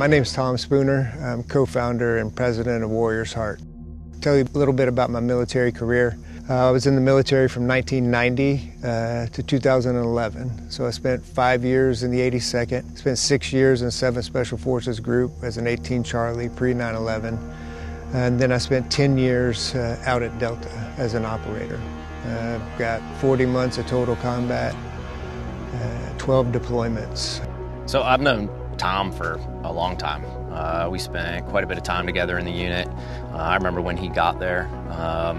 My name is Tom Spooner. I'm co-founder and president of Warrior's Heart. I'll tell you a little bit about my military career. I was in the military from 1990 to 2011. So I spent 5 years in the 82nd, spent 6 years in 7th Special Forces Group as an 18 Charlie pre-9/11. And then I spent 10 years out at Delta as an operator. Got 40 months of total combat, 12 deployments. So I've known Tom for a long time. We spent quite a bit of time together in the unit. I remember when he got there. I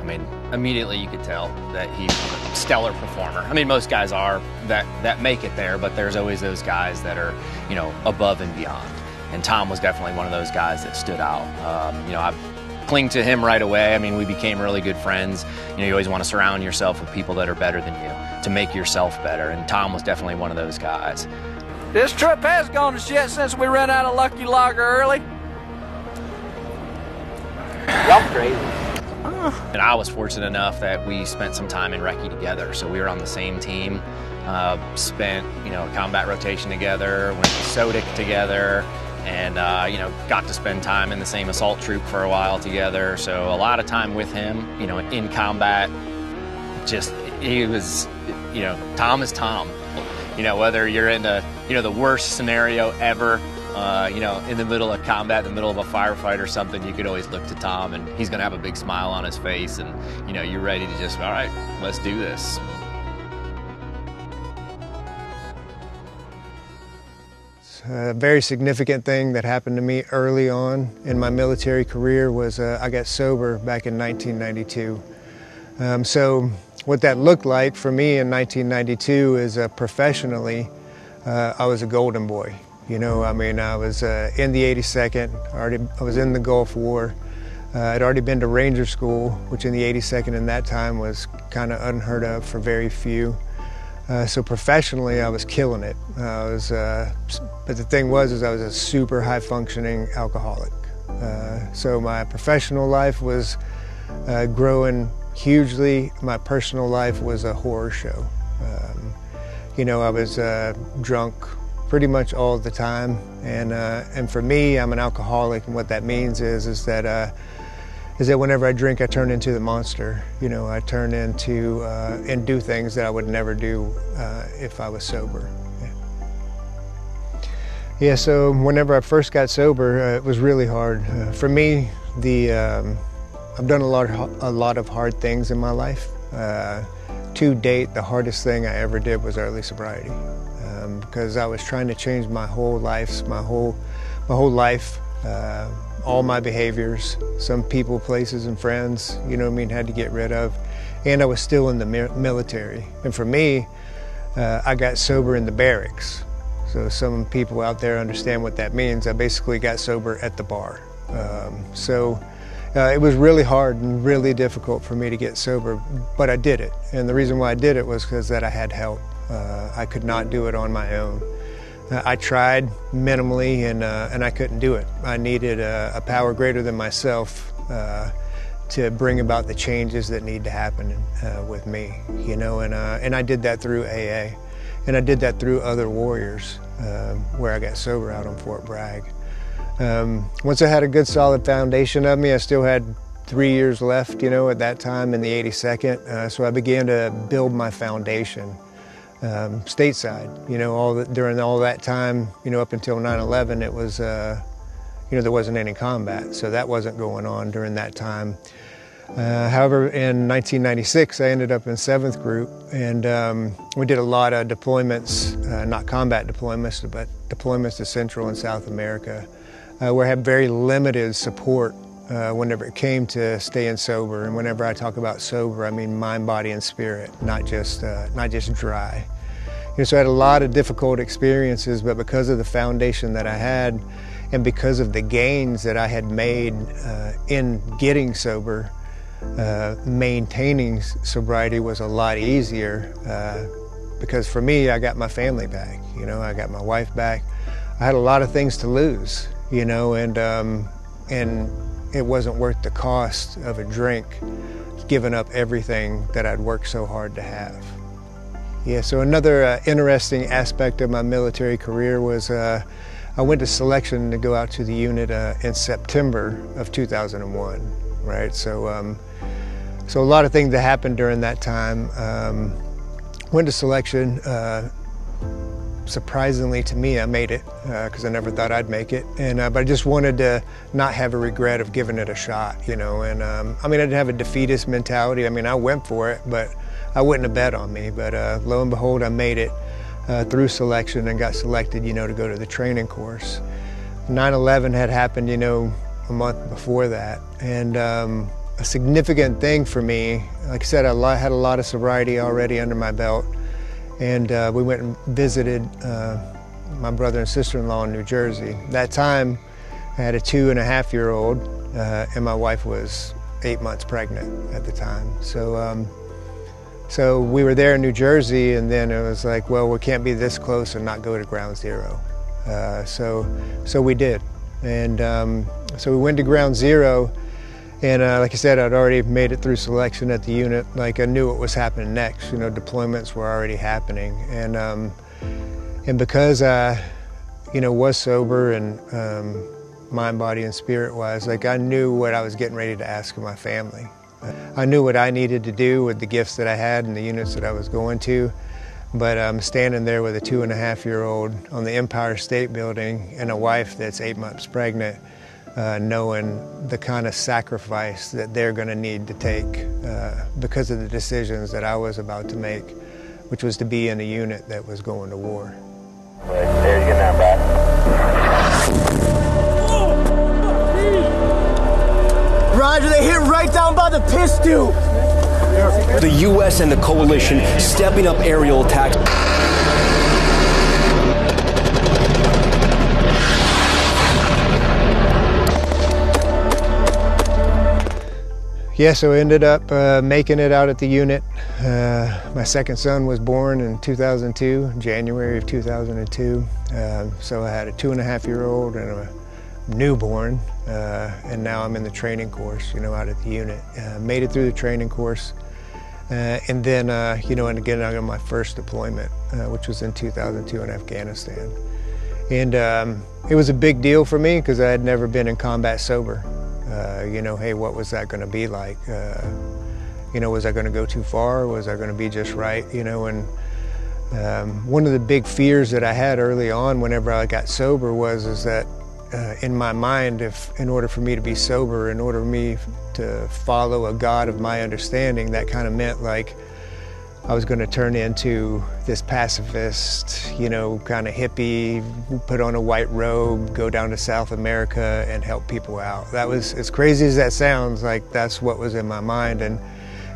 mean, immediately you could tell that he's a stellar performer. I mean, most guys are that make it there, but there's always those guys that are, you know, above and beyond. And Tom was definitely one of those guys that stood out. You know, I cling to him right away. I mean, we became really good friends. You know, you always want to surround yourself with people that are better than you to make yourself better. And Tom was definitely one of those guys. This trip has gone to shit since we ran out of Lucky Lager early. Y'all crazy. And I was fortunate enough that we spent some time in recce together. So we were on the same team, spent, you know, combat rotation together, went to SFOD-D together, and, you know, got to spend time in the same assault troop for a while together. So a lot of time with him, you know, in combat. Just, he was, you know, Tom is Tom. You know, whether you're in the, you know, the worst scenario ever, you know, in the middle of combat, in the middle of a firefight or something, you could always look to Tom and he's going to have a big smile on his face and, you know, you're ready to just, all right, let's do this. A very significant thing that happened to me early on in my military career was I got sober back in 1992. So what that looked like for me in 1992 is professionally, I was a golden boy. You know, I mean, I was in the 82nd, I was in the Gulf War. I'd already been to Ranger School, which in the 82nd in that time was kind of unheard of for very few. So professionally, I was killing it. But the thing was, I was a super high-functioning alcoholic. So my professional life was growing hugely. My personal life was a horror show. You know, I was drunk pretty much all the time, and for me, I'm an alcoholic, and what that means is that whenever I drink, I turn into the monster. You know, I turn into and do things that I would never do if I was sober. Yeah, so whenever I first got sober, it was really hard. For me, I've done a lot of hard things in my life. To date, the hardest thing I ever did was early sobriety, because I was trying to change my whole life, all my behaviors, some people, places, and friends, you know what I mean, had to get rid of. And I was still in the military. And for me, I got sober in the barracks. So some people out there understand what that means. I basically got sober at the bar. It was really hard and really difficult for me to get sober, but I did it. And the reason why I did it was because that I had help. I could not do it on my own. I tried minimally, and I couldn't do it. I needed a power greater than myself to bring about the changes that need to happen with me, you know. And I did that through AA, and I did that through other warriors, where I got sober out on Fort Bragg. Once I had a good solid foundation of me, I still had 3 years left, you know, at that time in the 82nd. So I began to build my foundation. Stateside, you know, during all that time, you know, up until 9/11, it was, you know, there wasn't any combat, so that wasn't going on during that time. However, in 1996, I ended up in 7th Group, and we did a lot of deployments, not combat deployments, but deployments to Central and South America, where I had very limited support whenever it came to staying sober. And whenever I talk about sober, I mean mind, body, and spirit, not just dry. You know, so I had a lot of difficult experiences, but because of the foundation that I had, and because of the gains that I had made in getting sober, maintaining sobriety was a lot easier. Because for me, I got my family back. You know, I got my wife back. I had a lot of things to lose. You know, and it wasn't worth the cost of a drink, giving up everything that I'd worked so hard to have. Yeah, so another interesting aspect of my military career was I went to selection to go out to the unit in September of 2001, right? So, so a lot of things that happened during that time. Went to selection. Surprisingly to me, I made it because I never thought I'd make it. And but I just wanted to not have a regret of giving it a shot, you know. And I mean, I didn't have a defeatist mentality. I mean, I went for it, but I wouldn't have bet on me. But lo and behold, I made it through selection and got selected, you know, to go to the training course. 9/11 had happened, you know, a month before that, and a significant thing for me, like I said, I had a lot of sobriety already under my belt. And we went and visited my brother and sister-in-law in New Jersey. That time, I had a 2.5-year-old, and my wife was 8 months pregnant at the time. So, so we were there in New Jersey, and then it was like, well, we can't be this close and not go to Ground Zero. So we did, and so we went to Ground Zero. And like I said, I'd already made it through selection at the unit. Like I knew what was happening next. You know, deployments were already happening, and because I, you know, was sober and mind, body, and spirit-wise, like I knew what I was getting ready to ask of my family. I knew what I needed to do with the gifts that I had and the units that I was going to. But I'm standing there with a 2.5-year-old on the Empire State Building and a wife that's 8 months pregnant. Knowing the kind of sacrifice that they're going to need to take because of the decisions that I was about to make, which was to be in a unit that was going to war. There you go now, back. Roger, they hit right down by the piss tube. The U.S. and the coalition stepping up aerial attacks. Yeah, so I ended up making it out at the unit. My second son was born in 2002, January of 2002. So I had a 2.5-year-old and a newborn, and now I'm in the training course, you know, out at the unit. Made it through the training course, and then, you know, and again, I got my first deployment, which was in 2002 in Afghanistan. And it was a big deal for me because I had never been in combat sober. You know, hey, what was that going to be like? You know, was I going to go too far? Was I going to be just right? You know, and one of the big fears that I had early on whenever I got sober is that in my mind, in order for me to be sober, in order for me to follow a God of my understanding, that kind of meant like I was going to turn into this pacifist, you know, kind of hippie, put on a white robe, go down to South America and help people out. That was, as crazy as that sounds, like that's what was in my mind. And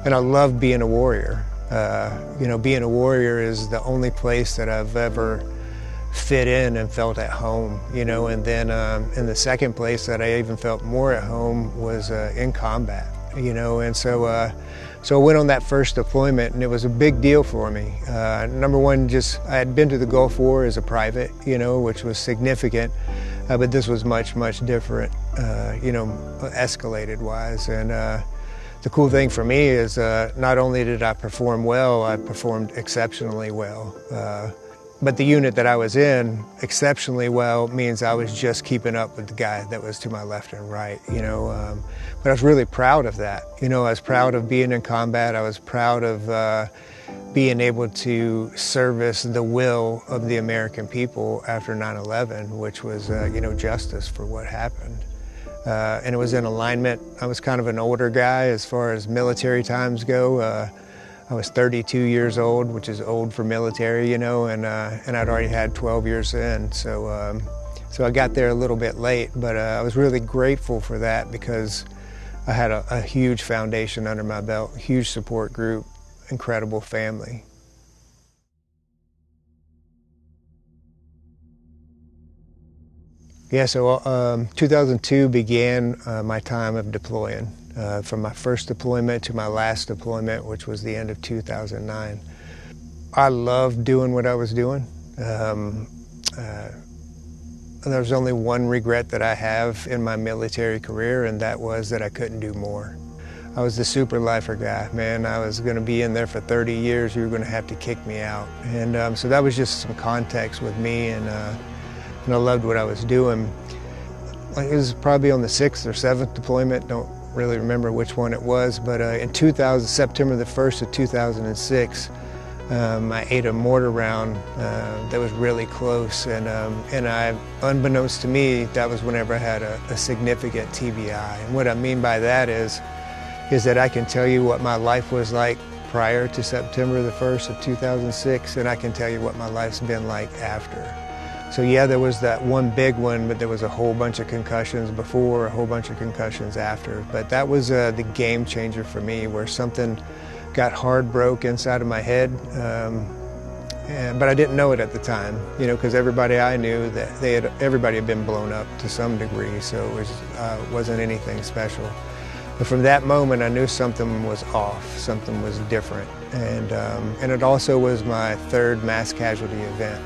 I love being a warrior. You know, being a warrior is the only place that I've ever fit in and felt at home, you know. And then in the second place that I even felt more at home was in combat, you know. And so so I went on that first deployment, and it was a big deal for me. Number one, just I had been to the Gulf War as a private, you know, which was significant, but this was much, much different, you know, escalated-wise. And the cool thing for me is not only did I perform well, I performed exceptionally well. But the unit that I was in, exceptionally well, means I was just keeping up with the guy that was to my left and right, you know. But I was really proud of that. You know, I was proud of being in combat. I was proud of being able to service the will of the American people after 9/11, which was, you know, justice for what happened. And it was in alignment. I was kind of an older guy as far as military times go. I was 32 years old, which is old for military, you know, and I'd already had 12 years in. So, so I got there a little bit late, but I was really grateful for that because I had a huge foundation under my belt, huge support group, incredible family. Yeah, so 2002 began my time of deploying. From my first deployment to my last deployment, which was the end of 2009. I loved doing what I was doing. There's only one regret that I have in my military career, and that was that I couldn't do more. I was the super lifer guy, man. I was going to be in there for 30 years. You were going to have to kick me out. And so that was just some context with me. And and I loved what I was doing. It was probably on the 6th or 7th deployment, don't really remember which one it was, but in September the 1st of 2006, I ate a mortar round that was really close, and unbeknownst to me, that was whenever I had a significant TBI. And what I mean by that is that I can tell you what my life was like prior to September the 1st of 2006, and I can tell you what my life's been like after. So yeah, there was that one big one, but there was a whole bunch of concussions before, a whole bunch of concussions after. But that was the game changer for me, where something got hard broke inside of my head, but I didn't know it at the time, you know, because everybody I knew, everybody had been blown up to some degree, so it wasn't anything special. But from that moment, I knew something was off, something was different, and it also was my 3rd mass casualty event.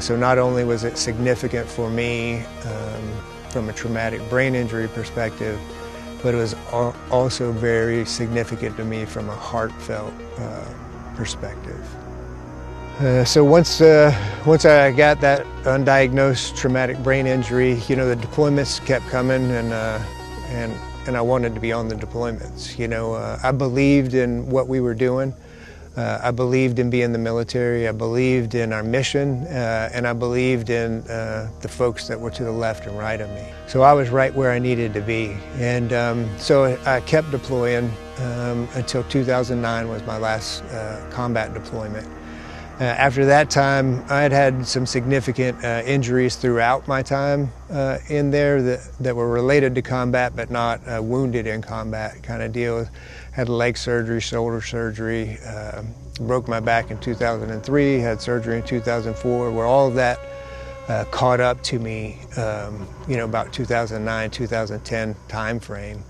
So not only was it significant for me from a traumatic brain injury perspective, but it was also very significant to me from a heartfelt perspective. So once I got that undiagnosed traumatic brain injury, you know, the deployments kept coming, and I wanted to be on the deployments. You know, I believed in what we were doing. I believed in being the military, I believed in our mission, and I believed in the folks that were to the left and right of me. So I was right where I needed to be. And so I kept deploying until 2009 was my last combat deployment. After that time, I had had some significant injuries throughout my time in there that were related to combat, but not wounded in combat kind of deal. Had leg surgery, shoulder surgery, broke my back in 2003, had surgery in 2004, where all of that caught up to me, you know, about 2009, 2010 time frame.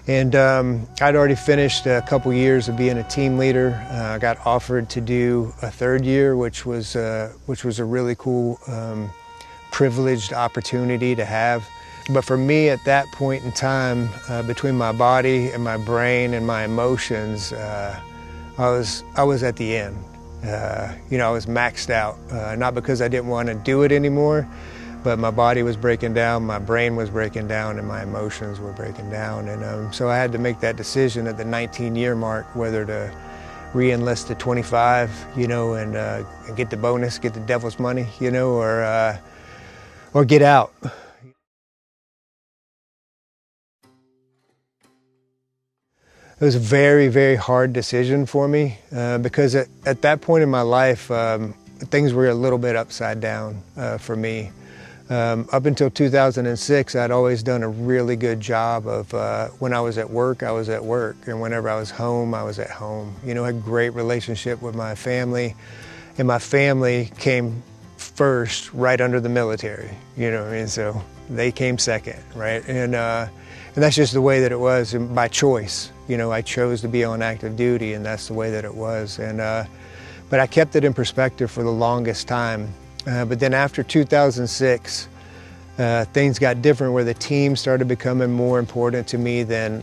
And I'd already finished a couple years of being a team leader. I got offered to do a 3rd year, which was a really cool, privileged opportunity to have. But for me, at that point in time, between my body and my brain and my emotions, I was at the end. You know, I was maxed out. Not because I didn't want to do it anymore, but my body was breaking down, my brain was breaking down, and my emotions were breaking down. And so I had to make that decision at the 19-year mark, whether to re-enlist at 25, you know, and get the bonus, get the devil's money, you know, or get out. It was a very, very hard decision for me because at that point in my life, things were a little bit upside down for me. Up until 2006, I'd always done a really good job of when I was at work, and whenever I was home, I was at home. You know, I had a great relationship with my family, and my family came first right under the military, you know what I mean? So they came second, right? And that's just the way that it was, and by choice. You know, I chose to be on active duty, and that's the way that it was. And but I kept it in perspective for the longest time. But then after 2006, things got different, where the team started becoming more important to me than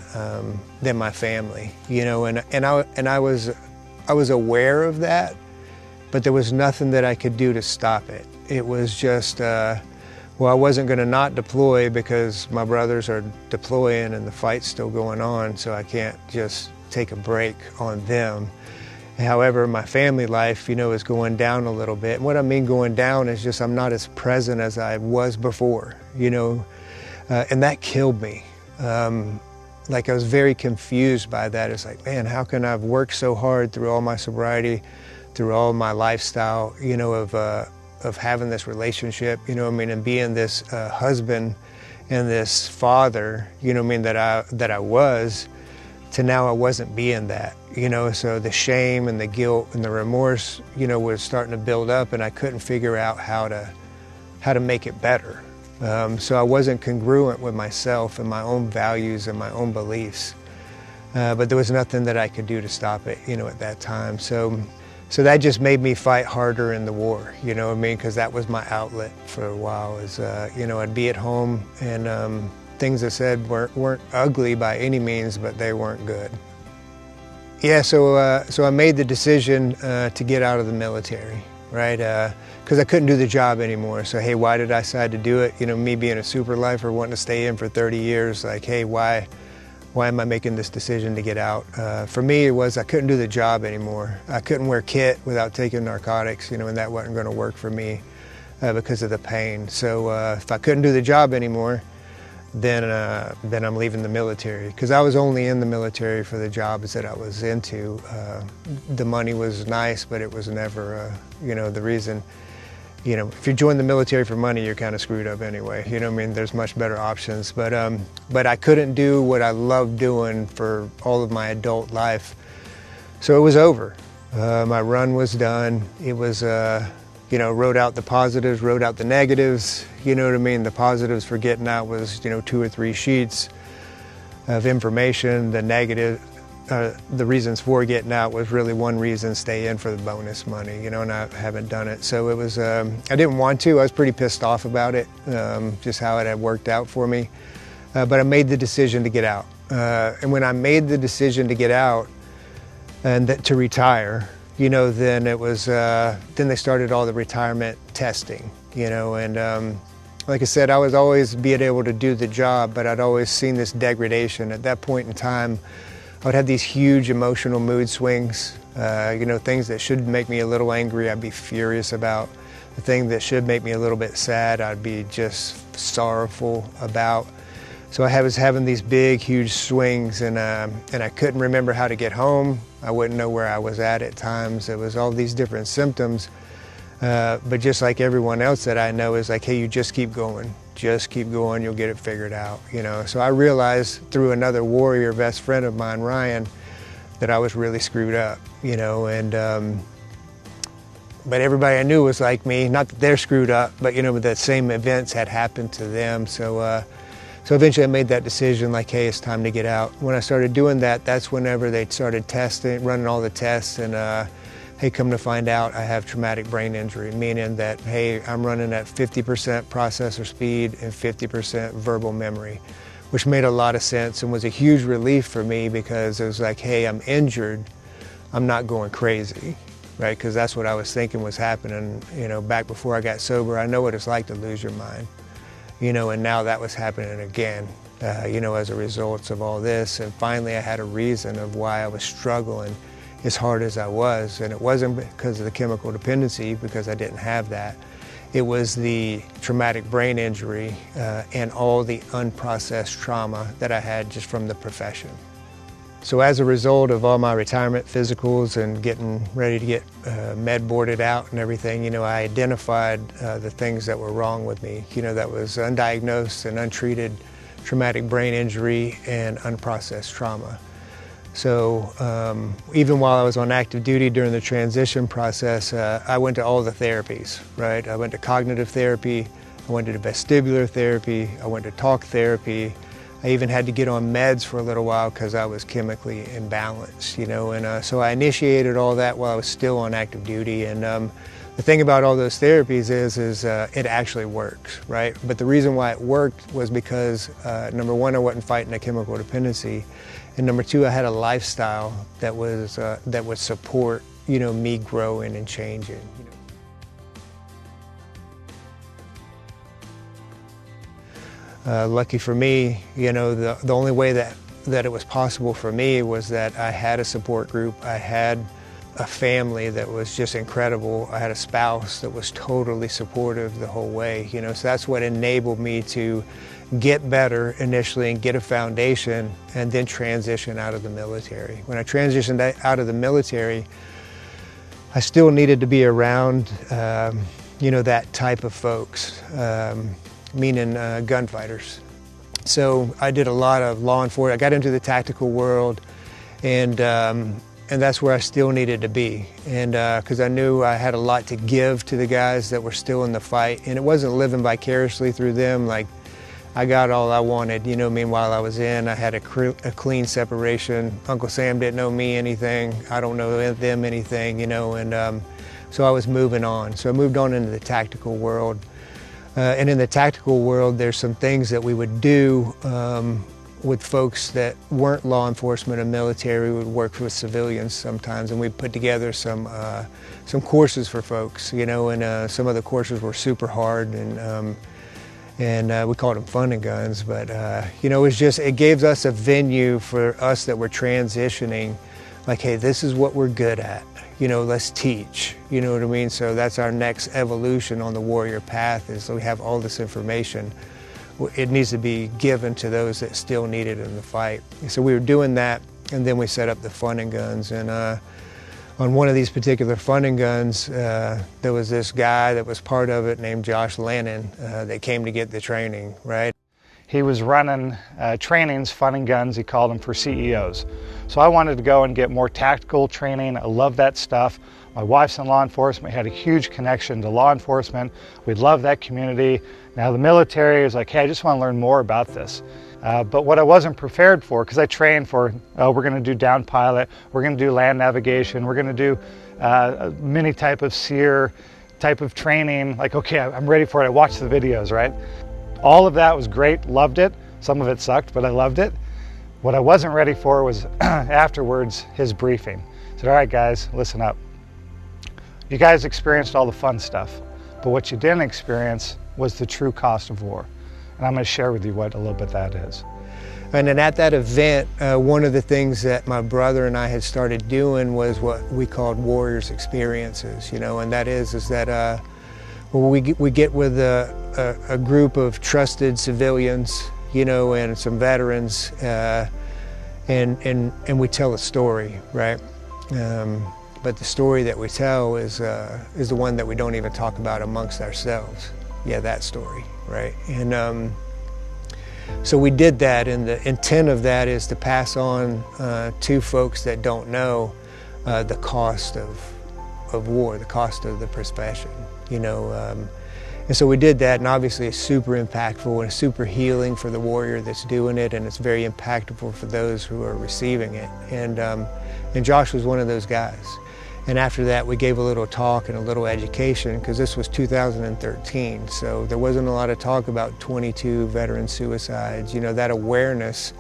my family. You know, and I was aware of that, but there was nothing that I could do to stop it. It was just. Well, I wasn't going to not deploy because my brothers are deploying and the fight's still going on, so I can't just take a break on them. However, my family life, you know, is going down a little bit. And what I mean going down is just I'm not as present as I was before, you know, and that killed me. Like I was very confused by that. It's like, man, how can I have worked so hard through all my sobriety, through all my lifestyle, you know, of having this relationship, you know what I mean, and being this husband and this father, you know what I mean, that I was, to now I wasn't being that, you know. So the shame and the guilt and the remorse, you know, was starting to build up, and I couldn't figure out how to make it better. So I wasn't congruent with myself and my own values and my own beliefs, but there was nothing that I could do to stop it, you know, at that time. So that just made me fight harder in the war, you know what I mean? Because that was my outlet for a while. Is you know, I'd be at home, and things I said weren't ugly by any means, but they weren't good. Yeah, so I made the decision to get out of the military, right? Because I couldn't do the job anymore. So, hey, why did I decide to do it? You know, me being a super lifer, wanting to stay in for 30 years, like, hey, why am I making this decision to get out? For me, it was I couldn't do the job anymore. I couldn't wear kit without taking narcotics, you know, and that wasn't going to work for me because of the pain. So if I couldn't do the job anymore, then I'm leaving the military, because I was only in the military for the jobs that I was into. The money was nice, but it was never, you know, the reason. You know, if you join the military for money, you're kind of screwed up anyway. You know what I mean? There's much better options. But I couldn't do what I loved doing for all of my adult life. So it was over. My run was done. It was, you know, wrote out the positives, wrote out the negatives. You know what I mean? The positives for getting out was, you know, 2 or 3 sheets of information. The negative, the reasons for getting out was really one reason: stay in for the bonus money, you know, and I haven't done it. So it was, I didn't want to. I was pretty pissed off about it, just how it had worked out for me. But I made the decision to get out. And when I made the decision to get out and to retire, you know, then it was, then they started all the retirement testing, you know, and like I said, I was always being able to do the job, but I'd always seen this degradation. At that point in time, I would have these huge emotional mood swings, you know, things that should make me a little angry, I'd be furious about. The thing that should make me a little bit sad, I'd be just sorrowful about. So I was having these big, huge swings, and I couldn't remember how to get home. I wouldn't know where I was at times. It was all these different symptoms. But just like everyone else that I know is like, hey, you just keep going. Just keep going, you'll get it figured out, you know. So I realized through another warrior best friend of mine, Ryan, that I was really screwed up, you know, and but everybody I knew was like me. Not that they're screwed up, but, you know, the same events had happened to them. So eventually I made that decision, like, hey, it's time to get out. When I started doing that, that's whenever they started testing, running all the tests, and hey, come to find out I have traumatic brain injury, meaning that, hey, I'm running at 50% processor speed and 50% verbal memory, which made a lot of sense and was a huge relief for me, because it was like, hey, I'm injured, I'm not going crazy, right? Because that's what I was thinking was happening, you know, back before I got sober. I know what it's like to lose your mind, you know, and now that was happening again, you know, as a result of all this. And finally I had a reason of why I was struggling as hard as I was, and it wasn't because of the chemical dependency, because I didn't have that. It was the traumatic brain injury and all the unprocessed trauma that I had just from the profession. So as a result of all my retirement physicals and getting ready to get med boarded out and everything, you know, I identified the things that were wrong with me, you know, that was undiagnosed and untreated traumatic brain injury and unprocessed trauma. So even while I was on active duty during the transition process, I went to all the therapies, right? I went to cognitive therapy, I went to vestibular therapy, I went to talk therapy. I even had to get on meds for a little while because I was chemically imbalanced, you know, and so I initiated all that while I was still on active duty. And the thing about all those therapies is it actually works, right? But the reason why it worked was because, number one, I wasn't fighting a chemical dependency. And number two, I had a lifestyle that was that would support, you know, me growing and changing. Lucky for me, you know, the only way that it was possible for me was that I had a support group. I had a family that was just incredible. I had a spouse that was totally supportive the whole way, you know, so that's what enabled me to get better initially and get a foundation and then transition out of the military. When I transitioned out of the military, I still needed to be around, you know, that type of folks, meaning gunfighters. So I did a lot of law enforcement. I got into the tactical world, and that's where I still needed to be. And because I knew I had a lot to give to the guys that were still in the fight, and it wasn't living vicariously through them. Like, I got all I wanted, you know. Meanwhile, I was in, I had a clean separation. Uncle Sam didn't know me anything. I don't know them anything, you know, and so I was moving on. So I moved on into the tactical world. And in the tactical world, there's some things that we would do with folks that weren't law enforcement or military. We would work with civilians sometimes, and we'd put together some courses for folks, you know, and some of the courses were super hard, and we called them fun and guns, but you know, it gave us a venue for us that were transitioning, like, hey, this is what we're good at, you know, let's teach, you know what I mean? So that's our next evolution on the warrior path, is we have all this information. It needs to be given to those that still need it in the fight. So we were doing that, and then we set up the fun and guns, and on one of these particular fun and guns, there was this guy that was part of it named Josh Lannon that came to get the training, right? He was running trainings, fun and guns, he called them, for CEOs. So I wanted to go and get more tactical training. I love that stuff. My wife's in law enforcement, we had a huge connection to law enforcement. We love that community. Now the military is like, hey, I just want to learn more about this. But what I wasn't prepared for, because I trained for, we're going to do down pilot, we're going to do land navigation, we're going to do a mini type of SEER type of training. Like, okay, I'm ready for it. I watched the videos, right? All of that was great, loved it. Some of it sucked, but I loved it. What I wasn't ready for was afterwards, his briefing. He said, all right, guys, listen up. You guys experienced all the fun stuff, but what you didn't experience was the true cost of war. And I'm going to share with you what a little bit that is. And then at that event, one of the things that my brother and I had started doing was what we called Warriors Experiences, you know, and that is that we get with a group of trusted civilians, you know, and some veterans, and we tell a story, right? But the story that we tell is the one that we don't even talk about amongst ourselves. Yeah, that story, right? And so we did that, and the intent of that is to pass on to folks that don't know the cost of war, the cost of the profession, you know. And so we did that, and obviously it's super impactful and super healing for the warrior that's doing it, and it's very impactful for those who are receiving it. And Josh was one of those guys. And after that, we gave a little talk and a little education, because this was 2013, so there wasn't a lot of talk about 22 veteran suicides. You know, that awareness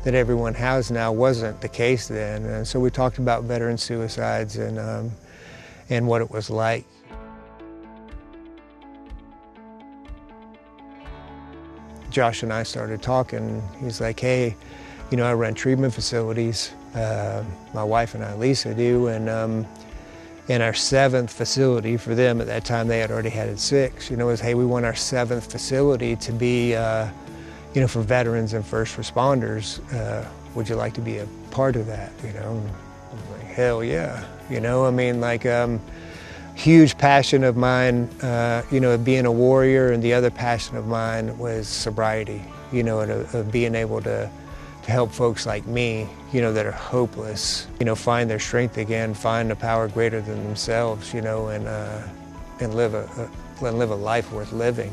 that everyone has now wasn't the case then. And so we talked about veteran suicides and what it was like. Josh and I started talking. He's like, hey, you know, I run treatment facilities. My wife and I, Lisa, do, and our 7th facility for them, at that time they had already had 6, you know, was, hey, we want our 7th facility to be, you know, for veterans and first responders. Would you like to be a part of that, you know? I'm like, hell yeah, you know, I mean, like, huge passion of mine, you know, of being a warrior, and the other passion of mine was sobriety, you know, and of being able to help folks like me, you know, that are hopeless, you know, find their strength again, find a power greater than themselves, you know, and live a life worth living.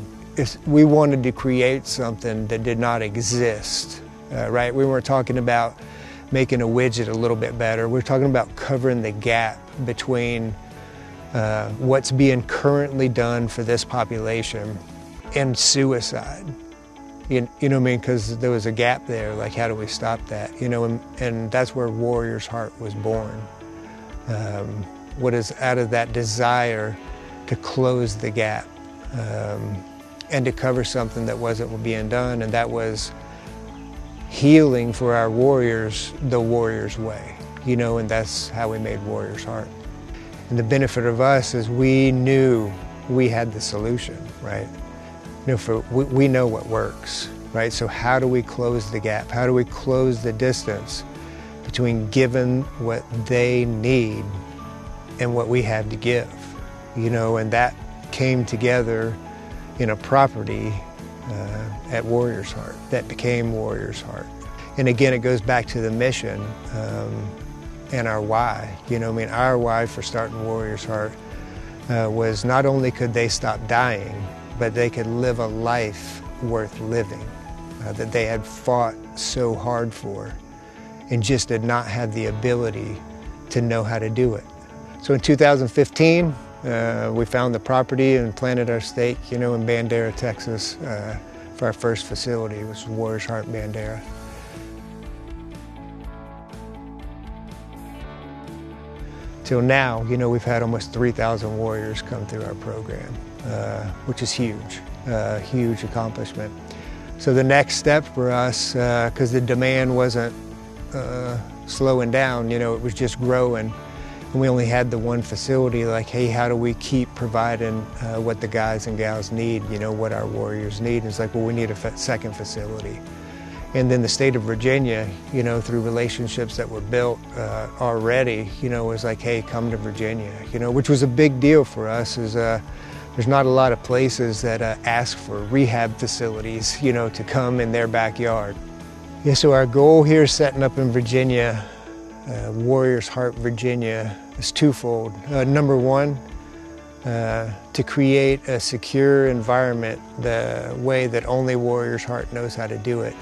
We wanted to create something that did not exist, right? We weren't talking about making a widget a little bit better. We're talking about covering the gap between what's being currently done for this population and suicide. You know what I mean? Because there was a gap there, like, how do we stop that? You know, and that's where Warrior's Heart was born. What is out of that desire to close the gap and to cover something that wasn't being done, and that was healing for our warriors the warrior's way, you know, and that's how we made Warrior's Heart. And the benefit of us is we knew we had the solution, right? You know, we know what works, right? So how do we close the gap? How do we close the distance between giving what they need and what we have to give? You know, and that came together in a property at Warrior's Heart that became Warrior's Heart. And again, it goes back to the mission and our why. You know, I mean, our why for starting Warrior's Heart was not only could they stop dying, but they could live a life worth living, that they had fought so hard for and just did not have the ability to know how to do it. So in 2015, we found the property and planted our stake, you know, in Bandera, Texas, for our first facility, which was Warrior's Heart Bandera. till now, you know, we've had almost 3,000 warriors come through our program, which is huge, huge accomplishment. So the next step for us, because the demand wasn't slowing down, you know, it was just growing, and we only had the one facility, like, hey, how do we keep providing what the guys and gals need, you know, what our warriors need? And it's like, well, we need a second facility. And then the state of Virginia, you know, through relationships that were built already, you know, was like, hey, come to Virginia, you know, which was a big deal for us. Is there's not a lot of places that ask for rehab facilities, you know, to come in their backyard. Yeah, so our goal here setting up in Virginia, Warriors Heart, Virginia, is twofold. Number one, to create a secure environment the way that only Warriors Heart knows how to do it.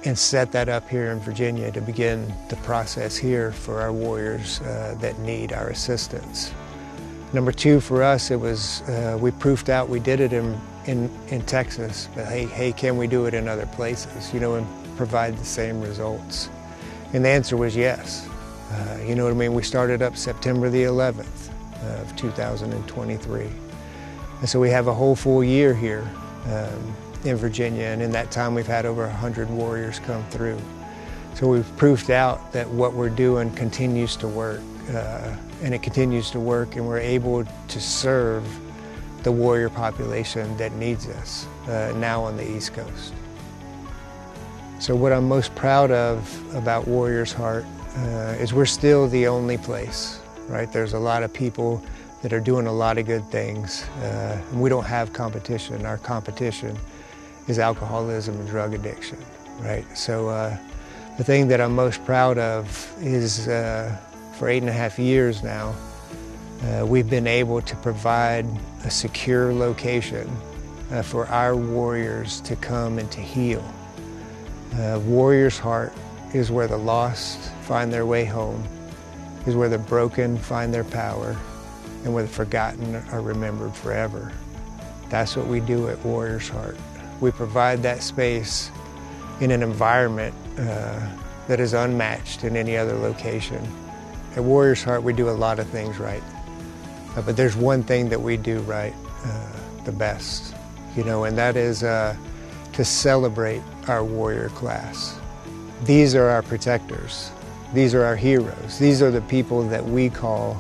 And set that up here in Virginia to begin the process here for our warriors that need our assistance. Number two, for us, it was, we proofed out, we did it in Texas, but hey, can we do it in other places, you know, and provide the same results? And the answer was yes. You know what I mean? We started up September the 11th of 2023. And so we have a whole full year here in Virginia, and in that time we've had over 100 warriors come through. So we've proofed out that what we're doing continues to work, and it continues to work, and we're able to serve the warrior population that needs us now on the East Coast. So what I'm most proud of about Warriors Heart is we're still the only place, right? There's a lot of people that are doing a lot of good things, and we don't have competition. Our competition is alcoholism and drug addiction, right? So the thing that I'm most proud of is for 8.5 years now, we've been able to provide a secure location for our warriors to come and to heal. Warriors Heart is where the lost find their way home, is where the broken find their power, and where the forgotten are remembered forever. That's what we do at Warriors Heart. We provide that space in an environment that is unmatched in any other location. At Warriors Heart, we do a lot of things right, but there's one thing that we do right the best, you know, and that is to celebrate our warrior class. These are our protectors. These are our heroes. These are the people that we call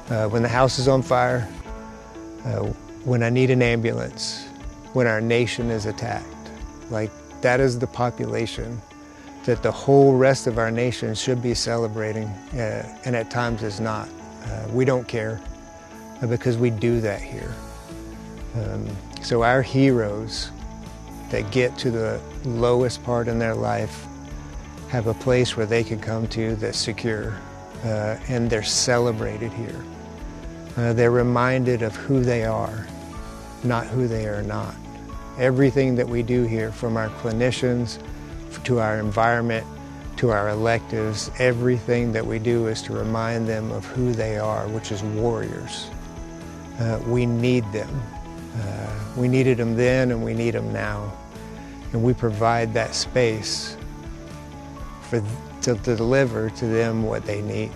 when the house is on fire, when I need an ambulance, when our nation is attacked. Like, that is the population that the whole rest of our nation should be celebrating, and at times is not. We don't care because we do that here. So our heroes that get to the lowest part in their life have a place where they can come to that's secure, and they're celebrated here. They're reminded of who they are, not who they are not. Everything that we do here, from our clinicians to our environment to our electives, everything that we do is to remind them of who they are, which is warriors. We need them. We needed them then, and we need them now. And we provide that space to deliver to them what they need.